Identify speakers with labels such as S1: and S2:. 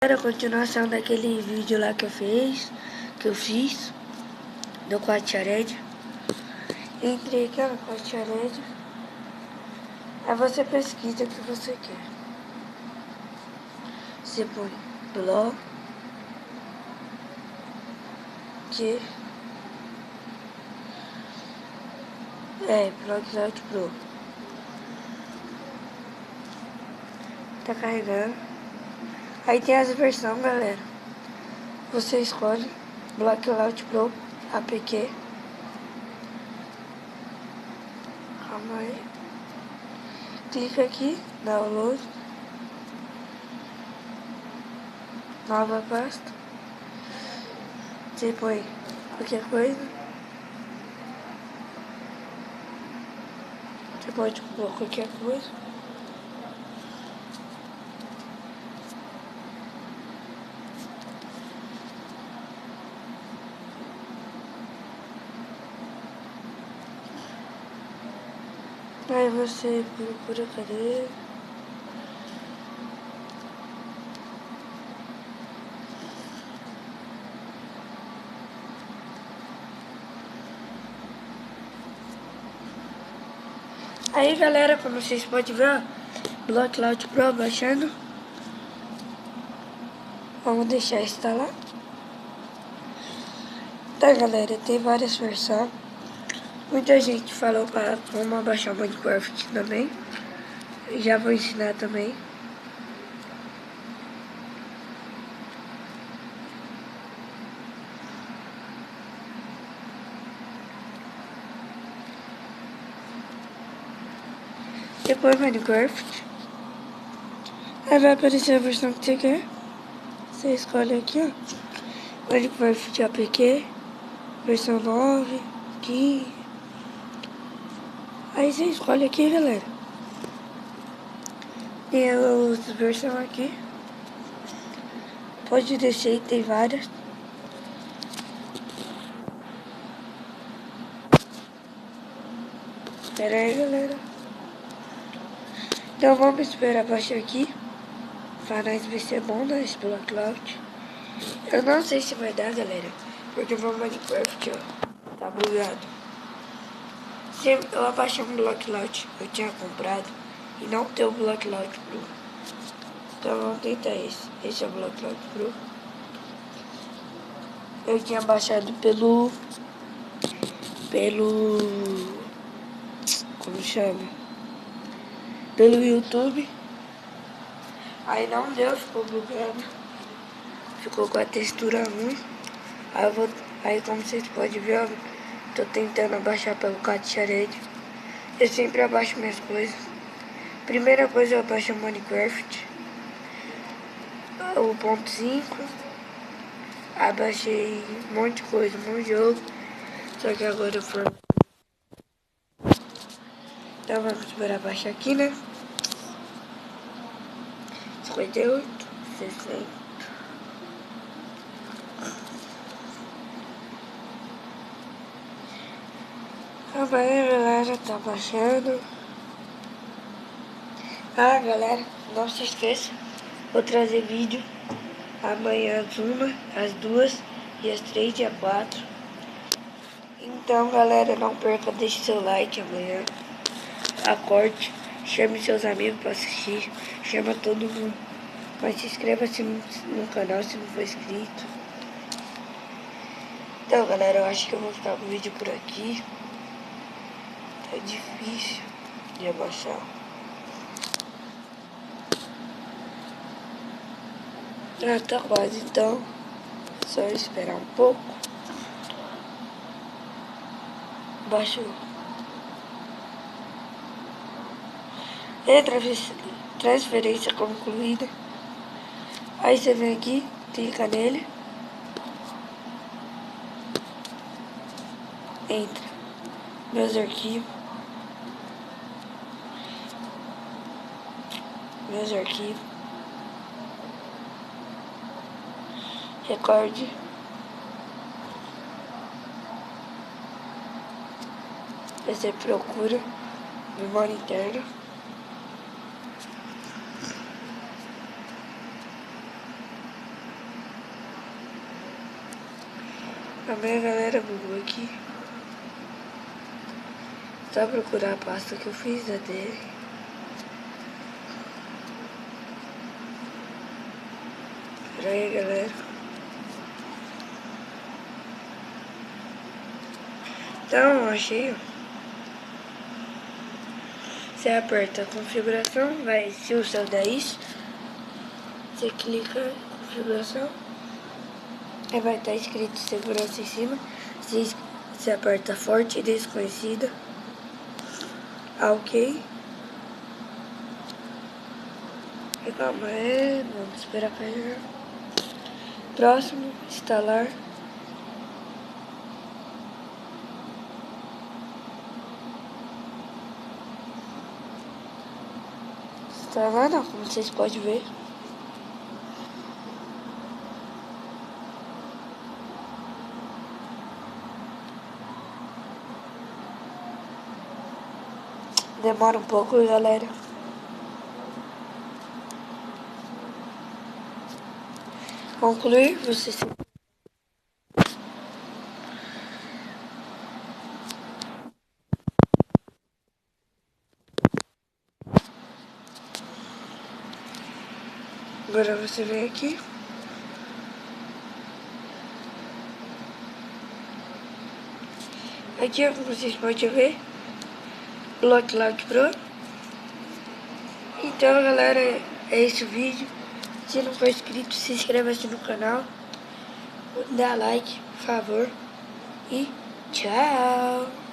S1: Era a continuação daquele vídeo lá que eu fiz do Quatchared. Entrei aqui no Quatchared. Aí você pesquisa o que você quer. Você põe blog Blockloud Pro. Tá carregando. Aí tem as versões, galera. Você escolhe Blockloud Pro APK. Calma aí. Clica aqui, download. Nova pasta. Você põe qualquer coisa. Você pode pôr qualquer coisa. Aí você procura, cadê? Aí, galera, como vocês podem ver, ó, Blockloud Pro baixando. Vamos deixar instalar. Tá, galera, tem várias versões. Muita gente falou para como baixar o Minecraft também. Já vou ensinar também. Depois Minecraft. Aí vai aparecer a versão que você quer. Você escolhe aqui, ó. Minecraft APK. Versão 9, 15. Aí você escolhe aqui, galera. Tem as versões aqui. Pode descer, tem várias. Pera aí, galera. Então vamos esperar baixar aqui. Para nós ver se é bom, né, esse Blockloud. Eu não sei se vai dar, galera. Porque o meu Minecraft, ó, tá bugado. Se eu abaixar um Blockloud eu tinha comprado e não tem o Blockloud Pro. Então vamos tentar esse. Esse é o Blockloud Pro. Eu tinha baixado pelo como chama? Pelo YouTube. Aí não deu, ficou bugado. Ficou com a textura ruim. Aí como vocês podem ver, ó, tô tentando abaixar pelo Quatchared. Eu sempre abaixo minhas coisas. Primeira coisa eu abaixo o Minecraft. O ponto 5. Abaixei um monte de coisa, um monte de jogo. Só que agora eu for. Então vamos esperar baixar aqui, né? 58, 60. Calma aí, galera, tá baixando. Ah, galera, não se esqueça, vou trazer vídeo amanhã às 1, às 2 e às 3 dia 4. Então, galera, não perca, deixe seu like amanhã. Acorde, chame seus amigos para assistir, chama todo mundo. Mas se inscreva-se no canal se não for inscrito. Então, galera, eu acho que eu vou ficar com o vídeo por aqui. Tá difícil de abaixar. Ah, tá quase, então. Só esperar um pouco. Baixou. Transferência concluída. Aí você vem aqui, clica nele. Entra. Meus arquivos. Recorde. Você procura memória interna. A minha galera bugou aqui. Só procurar a pasta que eu fiz a dele. Pera aí, galera. Então, achei, ó. Você aperta a configuração, vai, se o seu der isso, você clica em configuração, aí vai estar escrito segurança em cima, você aperta forte e desconhecida, ok, e calma aí, vamos esperar carregar, próximo, instalar, instalando, como vocês podem ver. Demora um pouco, galera. Concluir, você se... Agora você vem aqui. Aqui, como vocês podem ver, Blockloud Pro. Então, galera, é esse o vídeo. Se não for inscrito, se inscreva aqui no canal. Dá like, por favor. E tchau!